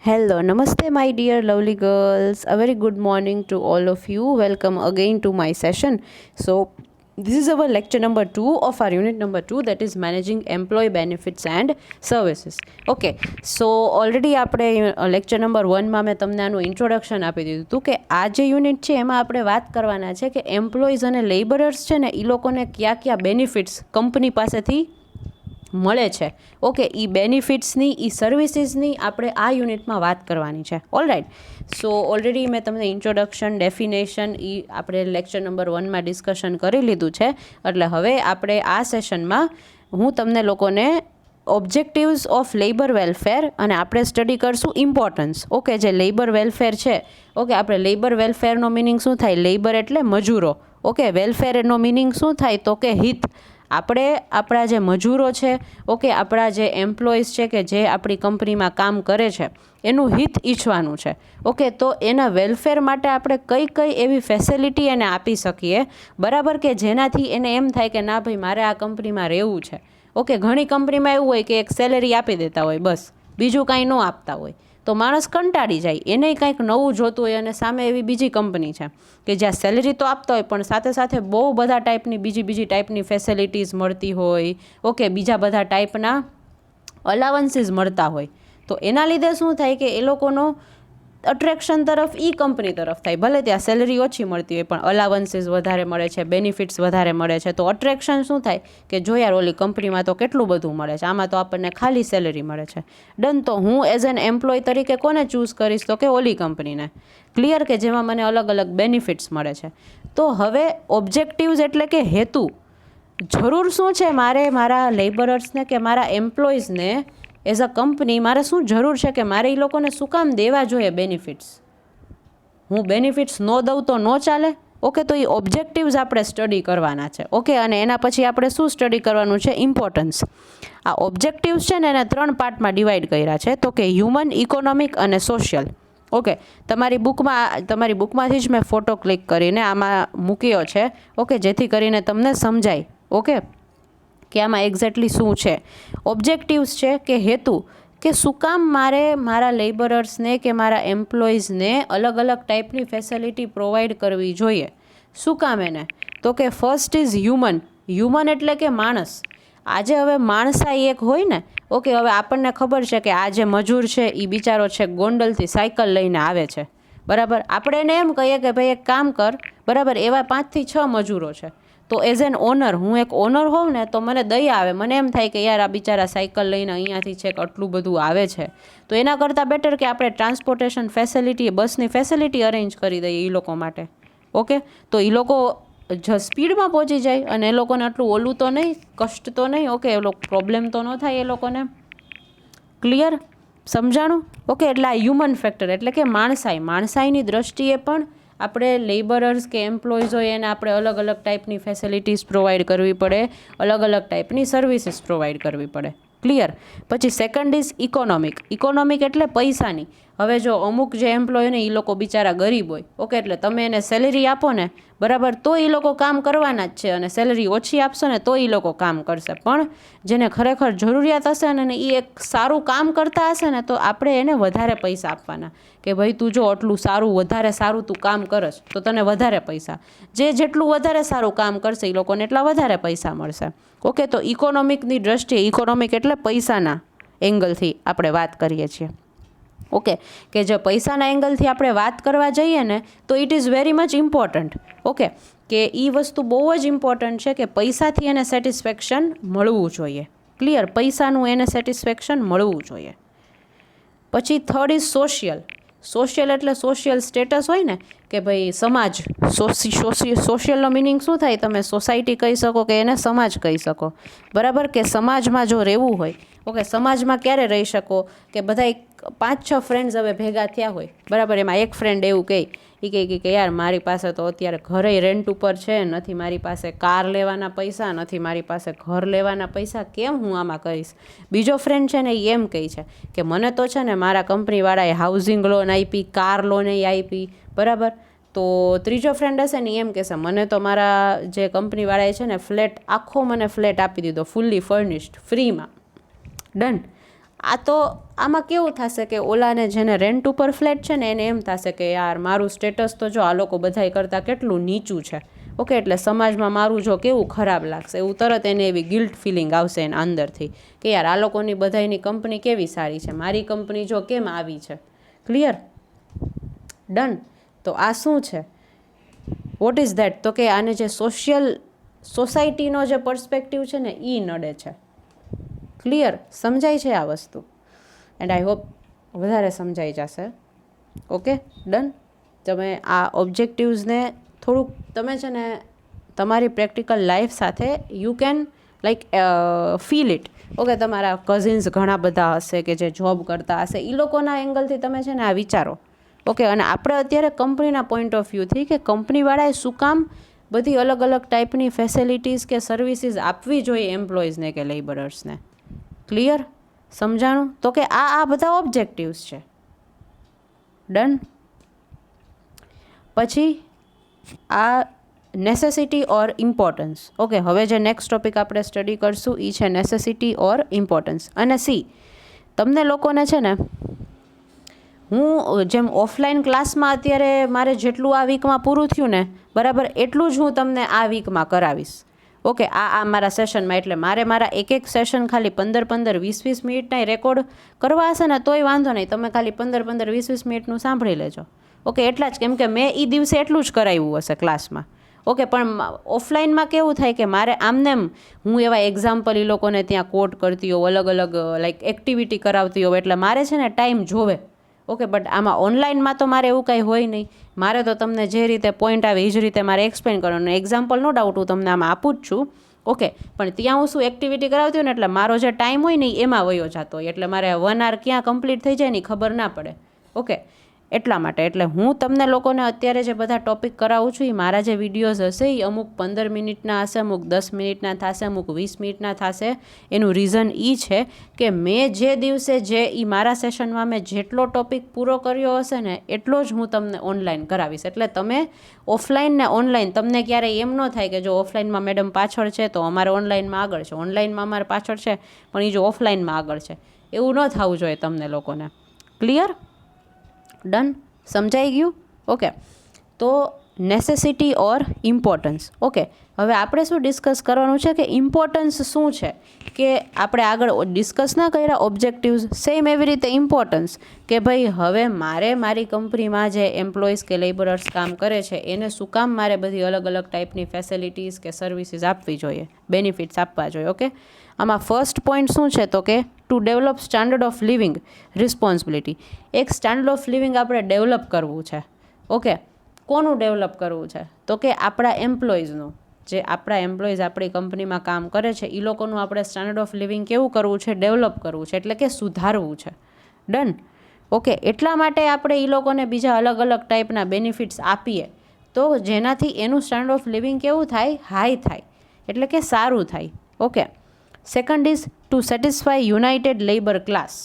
Hello, namaste, my dear lovely girls. A very good morning to all of you. Welcome again to my session. So, this is our lecture number 2 of our unit number 2, that is managing employee benefits and services. Okay, so already આપણે lecture number 1 માં મેં તમને આનું introduction આપી દીધું હતું કે આ જે યુનિટ છે એમાં આપણે વાત કરવાના છે કે એમ્પ્લોઈઝ અને લેબરર્સ છે ને એ લોકોને કયા કયા બેનિફિટ્સ કંપની પાસેથી મળે છે. ઓકે, એ બેનિફિટ્સની એ સર્વિસીસની આપણે આ યુનિટમાં વાત કરવાની છે. ઓલરાઇટ, સો ઓલરેડી મેં તમને ઇન્ટ્રોડક્શન, ડેફિનેશન એ આપણે લેક્ચર નંબર 1માં ડિસ્કશન કરી લીધું છે. એટલે હવે આપણે આ સેશનમાં હું તમને લોકોને ઓબ્જેક્ટિવ્સ ઓફ લેબર વેલફેર અને આપણે સ્ટડી કરશું ઇમ્પોર્ટન્સ. ઓકે, જે લેબર વેલફેર છે, ઓકે, આપણે લેબર વેલફેરનો મિનિંગ શું થાય? લેબર એટલે મજૂરો. ઓકે, વેલફેરનો મિનિંગ શું થાય? તો કે હિત. આપણે આપણા જે મજૂરો છે, ઓકે, આપણા જે એમ્પ્લોઈઝ છે કે જે આપણી કંપનીમાં કામ કરે છે એનું હિત ઈચ્છવાનું છે. ઓકે, તો એના વેલફેર માટે આપણે કઈ કઈ એવી ફેસિલિટી એને આપી શકીએ, બરાબર, કે જેનાથી એને એમ થાય કે ના ભાઈ મારે આ કંપનીમાં રહેવું છે. ઓકે, ઘણી કંપનીમાં એવું હોય કે એક સેલેરી આપી દેતા હોય, બસ, બીજું કાંઈ ન આપતા હોય, તો માણસ કંટાળી જાય, એને કંઈક નવું જોતું હોય. અને સામે એવી બીજી કંપની છે કે જ્યાં સેલેરી તો આપતા હોય પણ સાથે સાથે બહુ બધા ટાઈપની બીજી ટાઈપની ફેસિલિટીઝ મળતી હોય. ઓકે, બીજા બધા ટાઈપના અલાવન્સીસ મળતા હોય. તો એના લીધે શું થાય કે એ લોકોનો અટ્રેક્શન તરફ એ કંપની તરફ થાય. ભલે ત્યાં સેલેરી ઓછી મળતી હોય પણ અલાવન્સીસ વધારે મળે છે, બેનિફિટ્સ વધારે મળે છે, તો અટ્રેક્શન શું થાય કે જો યાર ઓલી કંપનીમાં તો કેટલું બધું મળે છે, આમાં તો આપણને ખાલી સેલેરી મળે છે. ડન. તો હું એઝ એન એમ્પ્લોય તરીકે કોને ચૂઝ કરીશ? તો કે ઓલી કંપનીને. ક્લિયર? કે જેમાં મને અલગ અલગ બેનિફિટ્સ મળે છે. તો હવે ઓબ્જેક્ટિવ્સ એટલે કે હેતુ. જરૂર શું છે મારે મારા લેબરર્સને કે મારા એમ્પ્લોઈઝને એઝ અ કંપની મારે શું જરૂર છે કે મારે એ લોકોને શું કામ દેવા જોઈએ બેનિફિટ્સ? હું બેનિફિટ્સ ન દઉં તો ન ચાલે. ઓકે, તો એ ઓબ્જેક્ટિવ્સ આપણે સ્ટડી કરવાના છે. ઓકે, અને એના પછી આપણે શું સ્ટડી કરવાનું છે? ઇમ્પોર્ટન્સ. આ ઓબ્જેક્ટિવ્સ છે ને એને 3 પાર્ટમાં ડિવાઈડ કર્યા છે, તો કે હ્યુમન, ઇકોનોમિક અને સોશિયલ. ઓકે, તમારી બુકમાંથી જ મેં ફોટો ક્લિક કરીને આમાં મૂક્યો છે. ઓકે, જેથી કરીને તમને સમજાય. ઓકે, કે આમાં એક્ઝેક્ટલી શું છે. ઓબ્જેક્ટિવ્સ છે કે હેતુ, કે શું કામ મારે મારા લેબરર્સને કે મારા એમ્પ્લોઈઝને અલગ અલગ ટાઈપની ફેસિલિટી પ્રોવાઈડ કરવી જોઈએ. શું કામ એને? તો કે ફર્સ્ટ ઇઝ હ્યુમન. હ્યુમન એટલે કે માણસ. આજે હવે માણસાઈ એક હોય ને. ઓકે, હવે આપણને ખબર છે કે આ જે મજૂર છે એ બિચારો છે ગોંડલથી સાયકલ લઈને આવે છે, બરાબર. આપણે એને એમ કહીએ કે ભાઈ એક કામ કર, બરાબર. એવા 5 થી 6 મજૂરો છે. તો એઝ એન ઓનર, હું એક ઓનર હોઉં ને તો મને દયા આવે. મને એમ થાય કે યાર આ બિચારા સાયકલ લઈને અહીંયાથી છેક આટલું બધું આવે છે, તો એના કરતાં બેટર કે આપણે ટ્રાન્સપોર્ટેશન ફેસિલિટી, બસની ફેસિલિટી અરેન્જ કરી દઈએ એ લોકો માટે. ઓકે, તો એ લોકો સ્પીડમાં પહોંચી જાય અને એ લોકોને આટલું ઓલું તો નહીં, કષ્ટ તો નહીં. ઓકે, એ લોકો પ્રોબ્લેમ તો ન થાય એ લોકોને. ક્લિયર? સમજાણું? ઓકે, એટલે આ હ્યુમન ફેક્ટર એટલે કે માણસાઈની દ્રષ્ટિએ પણ આપણે લેબરર્સ કે એમ્પ્લોઈઝ હોય એને આપણે અલગ અલગ ટાઈપની ફેસિલિટીઝ પ્રોવાઈડ કરવી પડે, અલગ અલગ ટાઈપની સર્વિસીસ પ્રોવાઈડ કરવી પડે. ક્લિયર? પછી સેકન્ડ ઇઝ ઇકોનોમિક. ઇકોનોમિક એટલે પૈસાની. હવે જો અમુક જે એમ્પ્લોય ને એ લોકો બિચારા ગરીબ હોય, ઓકે, એટલે તમે એને સેલેરી આપો ને, બરાબર, તો એ લોકો કામ કરવાના જ છે. અને સેલેરી ઓછી આપશો ને તો એ લોકો કામ કરશે. પણ જેને ખરેખર જરૂરિયાત હશે ને એ એક સારું કામ કરતા હશે ને તો આપણે એને વધારે પૈસા આપવાના કે ભાઈ તું જો આટલું વધારે સારું તું કામ કરશ તો તને વધારે પૈસા. જેટલું વધારે સારું કામ કરશે એ લોકોને એટલા વધારે પૈસા મળશે. ઓકે, તો ઇકોનોમિકની દ્રષ્ટિએ, ઇકોનોમિક એટલે પૈસાના એંગલથી આપણે વાત કરીએ છીએ. ઓકે, કે જો પૈસાના એંગલથી આપણે વાત કરવા જઈએ ને તો it is very much important. Okay, કે એ વસ્તુ બહુ જ ઇમ્પોર્ટન્ટ છે કે પૈસાથી એને સેટિસ્ફેક્શન મળવું જોઈએ. ક્લિયર? પૈસાનું એને સેટિસ્ફેક્શન મળવું જોઈએ. પછી થર્ડ ઇઝ સોશિયલ. સોશિયલ એટલે સોશિયલ સ્ટેટસ હોય ને, કે ભાઈ સમાજ. સોશિયલનો મિનિંગ શું થાય? તમે સોસાયટી કહી શકો કે એને સમાજ કહી શકો, બરાબર. કે સમાજમાં જો રહેવું હોય, ઓકે, સમાજમાં ક્યારે રહી શકો? કે બધા 5-6 ફ્રેન્ડ્સ હવે ભેગા થયા હોય, બરાબર. એમાં એક ફ્રેન્ડ એવું કહે કે યાર મારી પાસે તો અત્યારે ઘરે રેન્ટ ઉપર છે, નથી મારી પાસે કાર લેવાના પૈસા, નથી મારી પાસે ઘર લેવાના પૈસા, કેમ હું આમાં કરીશ? બીજો ફ્રેન્ડ છે ને એ એમ કહે છે કે મને તો છે ને મારા કંપનીવાળાએ હાઉસિંગ લોન આપી, કાર લોન આપી, બરાબર. તો ત્રીજો ફ્રેન્ડ હશે ને એમ કહેશે મને તો મારા જે કંપનીવાળાએ છે ને આખો મને ફ્લેટ આપી દીધો, ફૂલ્લી ફર્નિશ્ડ, ફ્રીમાં. ડન. આ તો આમાં કેવું થશે કે ઓલાને જેને રેન્ટ ઉપર ફ્લેટ છે ને એને એમ થશે કે યાર મારું સ્ટેટસ તો જો આ લોકો બધાય કરતાં કેટલું નીચું છે, ઓકે, એટલે સમાજમાં મારું જો કેવું ખરાબ લાગશે, એવું તરત એને એવી ગિલ્ટ ફિલિંગ આવશે એના અંદરથી કે યાર આ લોકોની બધાયની કંપની કેવી સારી છે, મારી કંપની જો કેમ આવી છે. ક્લિયર? ડન. તો આ શું છે? What is that? તો કે આને જે સોસાયટીનો જે પર્સપેક્ટિવ છે ને એ નડે છે. ક્લિયર? સમજાય છે આ વસ્તુ? એન્ડ આઈ હોપ વધારે સમજાઈ જશે. Okay, done. તમે આ ઓબ્જેક્ટિવ્સને થોડુંક તમે છે ને તમારી પ્રેક્ટિકલ લાઈફ સાથે you can like feel it. Okay, તમારા કઝિન્સ ઘણા બધા હશે કે જે જોબ કરતા હશે, એ લોકોના એંગલથી તમે છે ને આ વિચારો. ઓકે, અને આપણે અત્યારે કંપનીના પોઈન્ટ ઓફ વ્યૂથી કે કંપનીવાળાએ શું કામ બધી અલગ અલગ ટાઈપની ફેસિલિટીઝ કે સર્વિસીસ આપવી જોઈએ એમ્પ્લોઈઝને કે લેબરર્સને. ક્લિયર? સમજાણું? તો કે આ બધા ઓબ્જેક્ટિવ્સ છે. ડન. પછી આ નેસેસિટી ઓર ઇમ્પોર્ટન્સ. ઓકે, હવે જે નેક્સ્ટ ટોપિક આપણે સ્ટડી કરશું એ છે નેસેસિટી ઓર ઇમ્પોર્ટન્સ. અને તમને લોકોને છે ને હું જેમ ઓફલાઈન ક્લાસમાં અત્યારે મારે જેટલું આ વીકમાં પૂરું થયું ને બરાબર એટલું જ હું તમને આ વીકમાં કરાવીશ. ઓકે, આ મારા સેશનમાં. એટલે મારા એક સેશન ખાલી 15-20 મિનિટના રેકોર્ડ કરવા હશે ને તોય વાંધો નહીં, તમે ખાલી 15-20 મિનિટનું સાંભળી લેજો. ઓકે, એટલા જ, કેમ કે મેં એ દિવસે એટલું જ કરાવ્યું હશે ક્લાસમાં. ઓકે, પણ ઓફલાઈનમાં કેવું થાય કે મારે આમનેમ હું એવા એક્ઝામ્પલ એ લોકોને ત્યાં કોટ કરતી હોઉં, અલગ અલગ લાઈક એક્ટિવિટી કરાવતી હોઉં, એટલે મારે છે ને ટાઈમ જોવે. ઓકે, બટ આમાં ઓનલાઈનમાં તો મારે એવું કાંઈ હોય નહીં. મારે તો તમને જે રીતે પોઈન્ટ આવે એ જ રીતે મારે એક્સપ્લેન કરવાનું. એક્ઝામ્પલ નો ડાઉટ હું તમને આમાં આપું જ છું. ઓકે, પણ ત્યાં હું શું એક્ટિવિટી કરાવતી હોય ને એટલે મારો જે ટાઈમ હોય ને એમાં વયો જતો હોય, એટલે મારે 1 hour ક્યાં કમ્પ્લીટ થઈ જાય ને ખબર ના પડે. ઓકે, એટલા માટે. એટલે હું તમને લોકોને અત્યારે જે બધા ટોપિક કરાવું છું એ મારા જે વિડીયોઝ હશે એ અમુક 15 મિનિટના હશે, અમુક 10 મિનિટના થશે, અમુક 20 મિનિટના થશે. એનું રીઝન એ છે કે મેં જે દિવસે જે એ મારા સેશનમાં મેં જેટલો ટોપિક પૂરો કર્યો હશે ને એટલો જ હું તમને ઓનલાઈન કરાવીશ. એટલે તમે ઓફલાઈન ને ઓનલાઈન તમને ક્યારેય એમ ન થાય કે જો ઓફલાઈનમાં મેડમ પાછળ છે તો અમારે ઓનલાઈનમાં આગળ છે, ઓનલાઈનમાં અમારે પાછળ છે પણ એ જો ઓફલાઈનમાં આગળ છે, એવું ન થવું જોઈએ તમને લોકોને. ક્લિયર? ડન. સમજાઈ ગયું? ઓકે, તો નેસેસિટી ઓર ઇમ્પોર્ટન્સ. ઓકે, હવે આપણે શું ડિસ્કસ કરવાનું છે કે ઇમ્પોર્ટન્સ શું છે, કે આપણે આગળ ડિસ્કસ ના કર્યા ઓબ્જેક્ટિવ્સ, સેમ એવી રીતે ઇમ્પોર્ટન્સ કે ભાઈ હવે મારે મારી કંપનીમાં જે એમ્પ્લોઈઝ કે લેબરર્સ કામ કરે છે એને શું કામ મારે બધી અલગ અલગ ટાઈપની ફેસિલિટીઝ કે સર્વિસીસ આપવી જોઈએ, બેનિફિટ્સ આપવા જોઈએ. ઓકે, આમાં ફર્સ્ટ પોઈન્ટ શું છે તો કે to develop standard of living responsibility. એક સ્ટાન્ડર્ડ ઓફ લિવિંગ આપણે ડેવલપ કરવું છે. ઓકે, કોનું ડેવલપ કરવું છે તો કે આપણા એમ્પ્લોઈઝનું. જે આપણા એમ્પ્લોઈઝ આપણી કંપનીમાં કામ કરે છે એ લોકોનું આપણે સ્ટાન્ડર્ડ ઓફ લિવિંગ કેવું કરવું છે? ડેવલપ કરવું છે, એટલે કે સુધારવું છે. ડન. ઓકે, એટલા માટે આપણે એ લોકોને બીજા અલગ અલગ ટાઈપના બેનિફિટ્સ આપીએ તો જેનાથી એનું સ્ટાન્ડર્ડ ઓફ લિવિંગ કેવું થાય? હાઈ થાય, એટલે કે સારું થાય. Okay, second is to satisfy united labour class.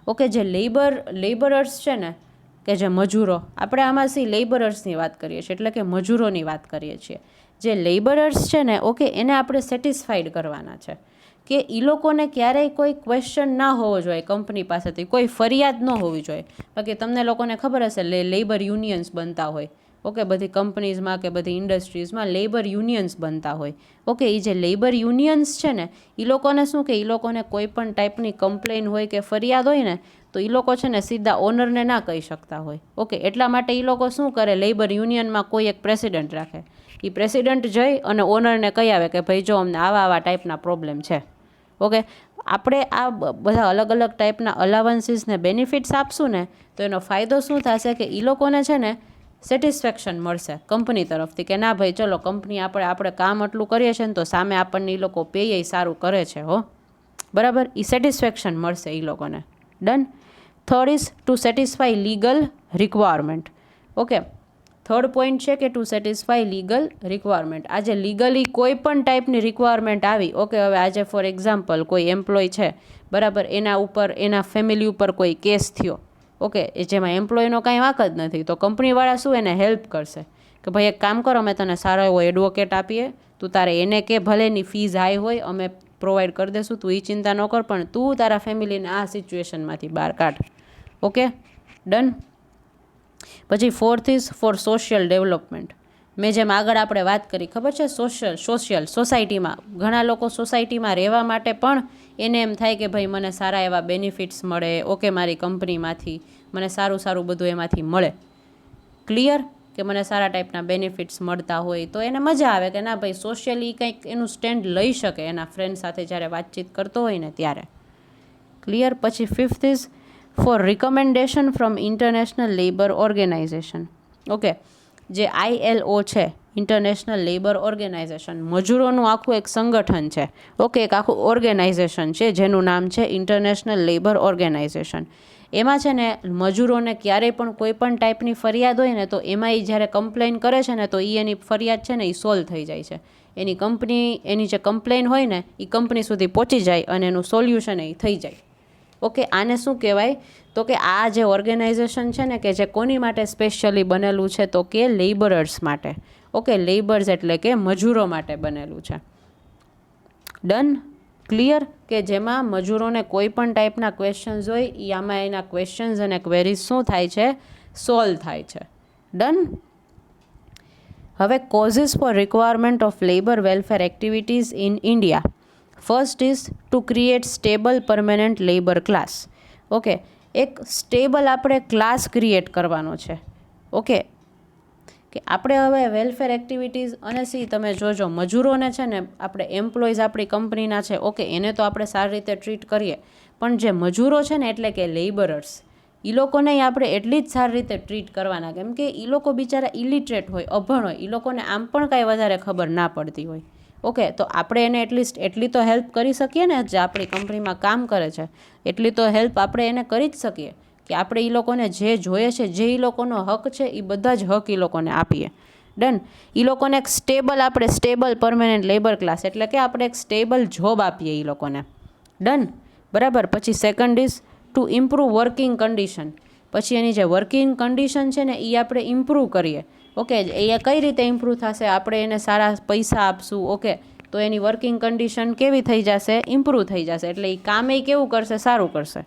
Okay, જે લેબરર્સ છે ને કે જે મજૂરો, આપણે આમાં લેબરર્સની વાત કરીએ છીએ, એટલે કે મજૂરોની વાત કરીએ છીએ. જે લેબરર્સ છે ને ઓકે એને આપણે સેટિસ્ફાઈડ કરવાના છે કે એ લોકોને ક્યારેય કોઈ ક્વેશ્ચન ના હોવો જોઈએ કંપની પાસેથી, કોઈ ફરિયાદ ન હોવી જોઈએ. બાકી તમને લોકોને ખબર હશે લેબર યુનિયન્સ બનતા હોય. ઓકે, બધી કંપનીઝમાં કે બધી ઇન્ડસ્ટ્રીઝમાં લેબર યુનિયન્સ બનતા હોય. ઓકે, એ જે લેબર યુનિયન્સ છે ને એ લોકોને શું કે એ લોકોને કોઈ પણ ટાઈપની કમ્પ્લેન હોય કે ફરિયાદ હોય ને તો એ લોકો છે ને સીધા ઓનરને ના કહી શકતા હોય. ઓકે, એટલા માટે એ લોકો શું કરે, લેબર યુનિયનમાં કોઈ એક પ્રેસિડેન્ટ રાખે. એ પ્રેસિડેન્ટ જઈ અને ઓનરને કહી આવે કે ભાઈ જો અમને આવા ટાઈપના પ્રોબ્લેમ છે. ઓકે, આપણે આ બધા અલગ અલગ ટાઈપના અલાવન્સીસને બેનિફિટ્સ આપશું ને તો એનો ફાયદો શું થશે કે એ લોકોને છે ને સેટિસ્ફેક્શન મળશે કંપની તરફથી કે ના ભાઈ ચલો કંપની આપણે કામ આટલું કરીએ છીએ ને તો સામે આપણને એ લોકો પે એ સારું કરે છે હો, બરાબર. એ સેટિસ્ફેક્શન મળશે એ લોકોને. Done. Third is to satisfy legal requirement. Okay, third point છે કે ટુ સેટિસ્ફાય લીગલ રિક્વાયરમેન્ટ. આજે લીગલી કોઈ પણ ટાઈપની રિક્વાયરમેન્ટ આવી, ઓકે, હવે આજે ફોર એક્ઝામ્પલ કોઈ એમ્પ્લોય છે બરાબર, એના ઉપર એના ફેમિલી ઉપર કોઈ કેસ થયો, ઓકે, એ જેમાં એમ્પ્લોયનો કાંઈ વાંક જ નથી, તો કંપનીવાળા શું એને હેલ્પ કરશે કે ભાઈ એક કામ કરો અમે તને સારો એવો એડવોકેટ આપીએ, તું તારે એને કે ભલે એની ફીઝ હાઈ હોય અમે પ્રોવાઈડ કરી દેશું, તું એ ચિંતા ન કર, પણ તું તારા ફેમિલીને આ સિચ્યુએશનમાંથી બહાર કાઢ. Okay, done. પછી 4th is four social development. મેં જેમ આગળ આપણે વાત કરી, ખબર છે, સોશિયલ સોસાયટીમાં ઘણા લોકો સોસાયટીમાં રહેવા માટે પણ એને એમ થાય કે ભાઈ મને સારા એવા બેનિફિટ્સ મળે, ઓકે, મારી કંપનીમાંથી મને સારું બધું એમાંથી મળે. ક્લિયર? કે મને સારા ટાઈપના બેનિફિટ્સ મળતા હોય તો એને મજા આવે કે ના ભાઈ સોશિયલી કંઈક એનું સ્ટેન્ડ લઈ શકે એના ફ્રેન્ડ સાથે જ્યારે વાતચીત કરતો હોય ને ત્યારે. ક્લિયર? પછી 5th is for recommendation from international labour organisation. Okay, જે ILO છે, ઇન્ટરનેશનલ લેબર ઓર્ગેનાઇઝેશન, મજૂરોનું આખું એક સંગઠન છે. ઓકે, એક આખું ઓર્ગેનાઇઝેશન છે જેનું નામ છે ઇન્ટરનેશનલ લેબર ઓર્ગેનાઇઝેશન. એમાં છે ને મજૂરોને ક્યારેય પણ કોઈ પણ ટાઈપની ફરિયાદ હોય ને તો એમાં એ જ્યારે કમ્પ્લેન કરે છે ને તો એ એની ફરિયાદ છે ને એ સોલ્વ થઈ જાય છે. એની કંપની, એની જે કમ્પ્લેન હોય ને એ કંપની સુધી પહોંચી જાય અને એનું સોલ્યુશન એ થઈ જાય. ઓકે, આને શું કહેવાય? તો કે આ જે ઓર્ગેનાઇઝેશન છે ને કે જે કોની માટે સ્પેશિયલી બનેલું છે તો કે લેબરર્સ માટે. ઓકે, લેબર્સ એટલે કે મજૂરો માટે બનેલું છે. ડન? ક્લિયર? કે જેમાં મજૂરોને કોઈ પણ ટાઈપના ક્વેશ્ચન્સ હોય એ આમાં એના ક્વેશ્ચન્સ અને ક્વેરીઝ શું થાય છે? સોલ્વ થાય છે. ડન? હવે causes for requirement of labour welfare activities in India. First is to create stable permanent labour class. Okay, એક સ્ટેબલ આપણે ક્લાસ ક્રિએટ કરવાનો છે. ઓકે, કે આપણે હવે વેલફેર એક્ટિવિટીઝ અને તમે જોજો મજૂરોને છે ને આપણે એમ્પ્લોઈઝ આપણી કંપનીના છે, ઓકે, એને તો આપણે સારી રીતે ટ્રીટ કરીએ, પણ જે મજૂરો છે ને એટલે કે લેબરર્સ, એ લોકોને આપણે એટલી જ સારી રીતે ટ્રીટ કરવાના, કેમ કે એ લોકો બિચારા ઇલિટરેટ હોય, અભણ હોય, એ લોકોને આમ પણ કાંઈ વધારે ખબર ના પડતી હોય. ઓકે, તો આપણે એને એટલીસ્ટ એટલી તો હેલ્પ કરી શકીએ ને, જે આપણી કંપનીમાં કામ કરે છે એટલી તો હેલ્પ આપણે એને કરી જ શકીએ કે આપણે એ લોકોને જે જોઈએ છે, જે એ લોકોનો હક છે એ બધા જ હક એ લોકોને આપીએ. ડન? એ લોકોને એક સ્ટેબલ પરમેનન્ટ લેબર ક્લાસ એટલે કે આપણે એક સ્ટેબલ જોબ આપીએ એ લોકોને. ડન? બરાબર. પછી second is to improve working condition. પછી એની જે વર્કિંગ કન્ડિશન છે ને એ આપણે ઇમ્પ્રૂવ કરીએ. ઓકે, એ કઈ રીતે ઇમ્પ્રૂવ થશે? આપણે એને સારા પૈસા આપશું, ઓકે, તો એની વર્કિંગ કન્ડિશન કેવી થઈ જશે? ઇમ્પ્રૂવ થઈ જશે. એટલે એ કામ એ કેવું કરશે? સારું કરશે.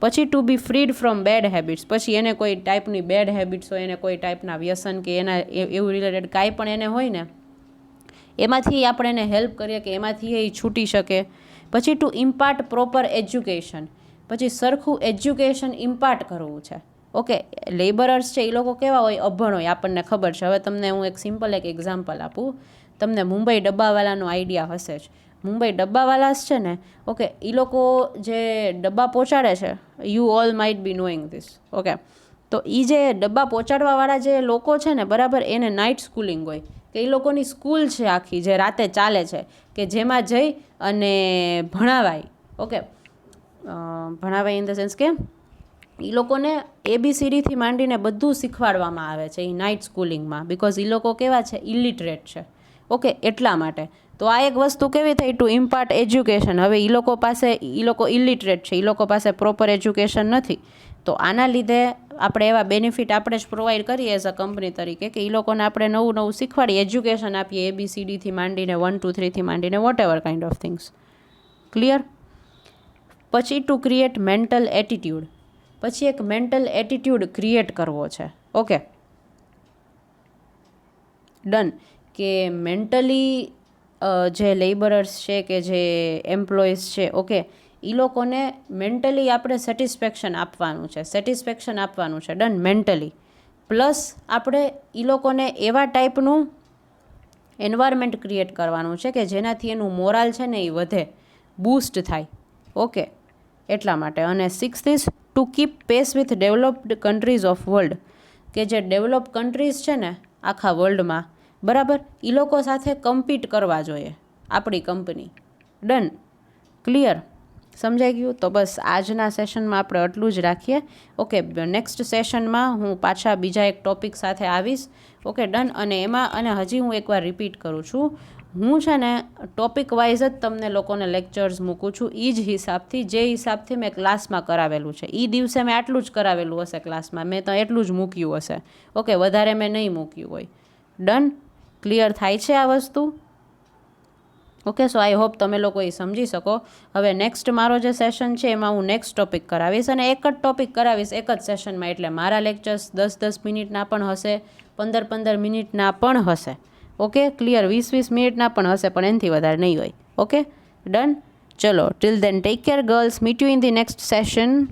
પછી to be freed from bad habits. પછી એને કોઈ ટાઈપની બેડ હેબિટ્સ હોય, એને કોઈ ટાઈપના વ્યસન કે એના એવું રિલેટેડ કાંઈ પણ એને હોય ને એમાંથી આપણે એને હેલ્પ કરીએ કે એમાંથી એ છૂટી શકે. પછી ટુ ઇમ્પાર્ટ પ્રોપર એજ્યુકેશન. પછી સરખું એજ્યુકેશન ઇમ્પાર્ટ કરવું છે. ઓકે, લેબરર્સ છે એ લોકો કેવા હોય? અભણ હોય, આપણને ખબર છે. હવે તમને હું એક સિમ્પલ એક્ઝામ્પલ આપું. તમને મુંબઈ ડબ્બાવાલાનો આઈડિયા હશે જ. મુંબઈ ડબ્બાવાલાસ છે ને, ઓકે, એ લોકો જે ડબ્બા પહોંચાડે છે, you all might be knowing this. Okay, તો એ જે ડબ્બા પહોંચાડવાવાળા જે લોકો છે ને, બરાબર, એને નાઇટ સ્કૂલિંગ હોય કે એ લોકોની સ્કૂલ છે આખી જે રાતે ચાલે છે, કે જેમાં જઈ અને ભણાવાય. ઓકે, ભણાવાય ઇન ધ સેન્સ કે એ લોકોને ABCDથી માંડીને બધું શીખવાડવામાં આવે છે એ નાઇટ સ્કૂલિંગમાં, બિકોઝ એ લોકો કેવા છે? ઇલિટરેટ છે. ઓકે, એટલા માટે. તો આ એક વસ્તુ કેવી થઈ? To impart education. હવે એ લોકો ઇલિટરેટ છે, એ લોકો પાસે પ્રોપર એજ્યુકેશન નથી, તો આના લીધે આપણે એવા બેનિફિટ આપણે જ પ્રોવાઈડ કરીએ એઝ અ કંપની તરીકે કે એ લોકોને આપણે નવું શીખવાડીએ, એજ્યુકેશન આપીએ, ABCDથી માંડીને 1 2 3થી માંડીને whatever kind of things. Clear? પછી ટુ ક્રિએટ મેન્ટલ એટીટ્યૂડ. પછી એક મેન્ટલ એટીટ્યૂડ ક્રિએટ કરવો છે. Okay, done. કે મેન્ટલી જે લેબરર્સ છે કે જે એમ્પ્લોઈઝ છે, ઓકે, એ લોકોને મેન્ટલી આપણે સેટિસ્ફેક્શન આપવાનું છે. ડન? મેન્ટલી. પ્લસ આપણે એ લોકોને એવા ટાઈપનું એન્વાયરમેન્ટ ક્રિએટ કરવાનું છે કે જેનાથી એનું મોરાલ છે ને એ વધે, બૂસ્ટ થાય. ઓકે, એટલા માટે. અને 6th is to keep pace with developed countries of world. કે જે ડેવલપ કન્ટ્રીઝ છે ને આખા વર્લ્ડમાં, બરાબર, એ લોકો સાથે કમ્પીટ કરવા જોઈએ આપણી કંપની. ડન? ક્લિયર? સમજાઈ ગયું? તો બસ આજના સેશનમાં આપણે આટલું જ રાખીએ. ઓકે, નેક્સ્ટ સેશનમાં હું પાછા બીજા એક ટોપિક સાથે આવીશ. Okay, done. અને હજી હું એકવાર રિપીટ કરું છું, હું છે ને ટોપિક વાઇઝ જ તમને લોકોને લેક્ચર્સ મૂકું છું એ જ હિસાબથી, જે હિસાબથી મેં ક્લાસમાં કરાવેલું છે. એ દિવસે મેં આટલું જ કરાવેલું હશે ક્લાસમાં, મેં તો એટલું જ મૂક્યું હશે. ઓકે, વધારે મેં નહીં મૂક્યું હોય. ડન? ક્લિયર થાય છે આ વસ્તુ? ઓકે, સો આઈ હોપ તમે લોકો એ સમજી શકો. હવે નેક્સ્ટ મારો જે સેશન છે એમાં હું નેક્સ્ટ ટોપિક કરાવીશ, અને એક જ ટોપિક કરાવીશ એક જ સેશનમાં. એટલે મારા લેક્ચર્સ 10-10 મિનિટના પણ હશે, 15-15 મિનિટના પણ હશે. Okay, clear? 20-20 મિનિટના પણ હશે, પણ એનાથી વધારે નહીં હોય. Okay, done. ચલો, till then take care girls, meet you in the next session.